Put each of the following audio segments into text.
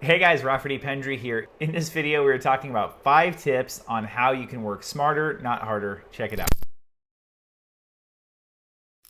Hey guys, Rafferty Pendry here. In this video, we're talking about 5 tips on how you can work smarter, not harder. Check it out.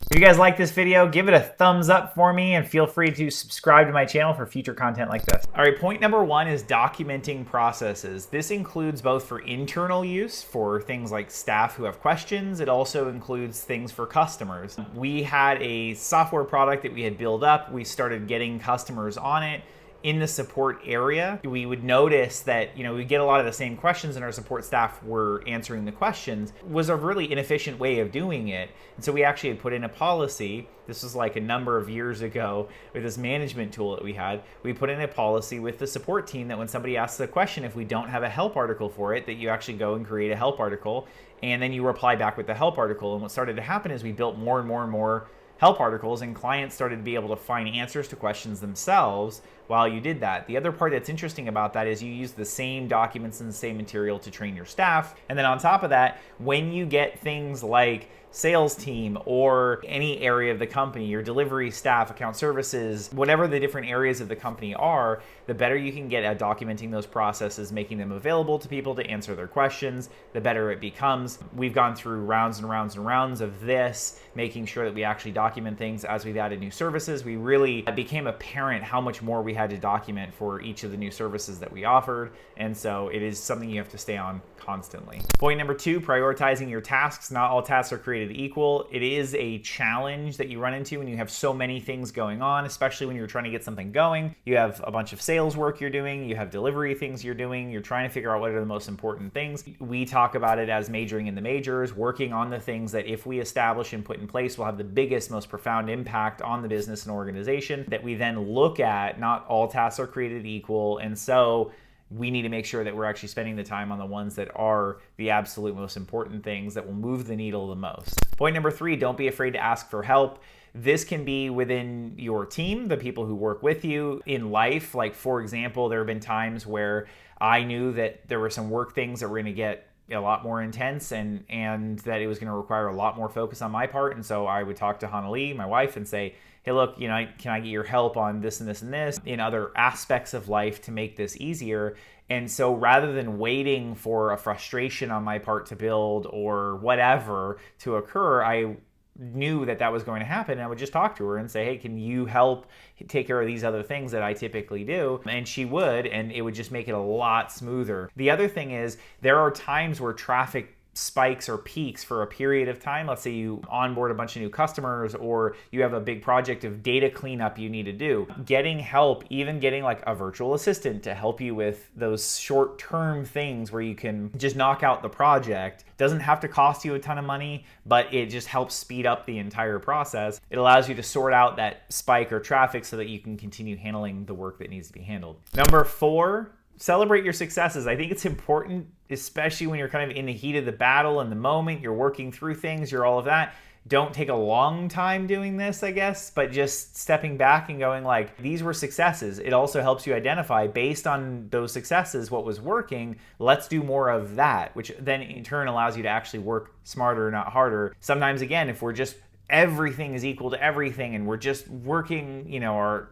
If you guys like this video, give it a thumbs up for me and feel free to subscribe to my channel for future content like this. All right, point number 1 is documenting processes. This includes both for internal use for things like staff who have questions. It also includes things for customers. We had a software product that we had built up. We started getting customers on it. In the support area, we would notice that, we get a lot of the same questions and our support staff were answering the questions. It was a really inefficient way of doing it. And so we actually had put in a policy. This was like a number of years ago with this management tool that we had. We put in a policy with the support team that when somebody asks a question, if we don't have a help article for it, that you actually go and create a help article and then you reply back with the help article. And what started to happen is we built more and more and more help articles, and clients started to be able to find answers to questions themselves while you did that. The other part that's interesting about that is you use the same documents and the same material to train your staff. And then on top of that, when you get things like sales team or any area of the company, your delivery staff, account services, whatever the different areas of the company are, the better you can get at documenting those processes, making them available to people to answer their questions, the better it becomes. We've gone through rounds and rounds and rounds of this, making sure that we actually document things as we've added new services. We really became apparent how much more we had to document for each of the new services that we offered. And so it is something you have to stay on constantly. Point number 2, prioritizing your tasks. Not all tasks are created equal. It is a challenge that you run into when you have so many things going on, especially when you're trying to get something going. You have a bunch of sales work you're doing, you have delivery things you're doing, you're trying to figure out what are the most important things. We talk about it as majoring in the majors, working on the things that if we establish and put in place will have the biggest, most profound impact on the business and organization that we then look at. Not all tasks are created equal, and so we need to make sure that we're actually spending the time on the ones that are the absolute most important things that will move the needle the most. Point number 3, don't be afraid to ask for help. This can be within your team, the people who work with you in life. Like, for example, there have been times where I knew that there were some work things that were going to get a lot more intense and that it was going to require a lot more focus on my part. And so I would talk to Hanalee, my wife, and say, hey, look, can I get your help on this and this and this in other aspects of life to make this easier? And so rather than waiting for a frustration on my part to build or whatever to occur, I knew that was going to happen. And I would just talk to her and say, hey, can you help take care of these other things that I typically do? And she would, and it would just make it a lot smoother. The other thing is there are times where traffic spikes or peaks for a period of time. Let's say you onboard a bunch of new customers or you have a big project of data cleanup you need to do. Getting help, even getting like a virtual assistant to help you with those short-term things where you can just knock out the project, doesn't have to cost you a ton of money, but it just helps speed up the entire process. It allows you to sort out that spike or traffic so that you can continue handling the work that needs to be handled. Number 4, celebrate your successes. I think it's important, especially when you're kind of in the heat of the battle in the moment, you're working through things, you're all of that. Don't take a long time doing this, I guess, but just stepping back and going like, these were successes. It also helps you identify based on those successes, what was working. Let's do more of that, which then in turn allows you to actually work smarter, not harder. Sometimes again, if we're just, everything is equal to everything and we're just working, our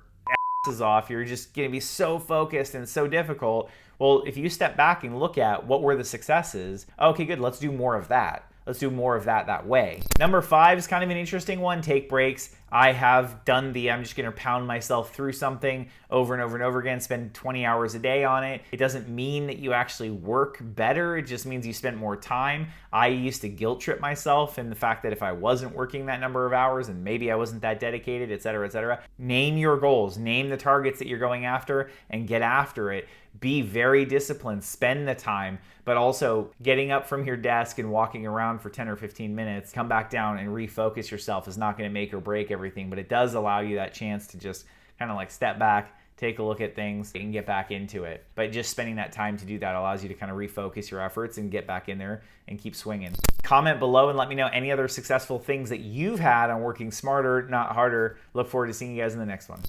is off, you're just going to be so focused and so difficult. Well, if you step back and look at what were the successes, okay, good, let's do more of that. Let's do more of that way. Number 5 is kind of an interesting one. Take breaks. I have done I'm just going to pound myself through something over and over and over again, spend 20 hours a day on it. It doesn't mean that you actually work better. It just means you spend more time. I used to guilt trip myself in the fact that if I wasn't working that number of hours and maybe I wasn't that dedicated, et cetera, et cetera. Name your goals, name the targets that you're going after and get after it. Be very disciplined, spend the time, but also getting up from your desk and walking around for 10 or 15 minutes, come back down and refocus yourself is not going to make or break everything, but it does allow you that chance to just kind of like step back, take a look at things and get back into it. But just spending that time to do that allows you to kind of refocus your efforts and get back in there and keep swinging. Comment below and let me know any other successful things that you've had on working smarter, not harder. Look forward to seeing you guys in the next one.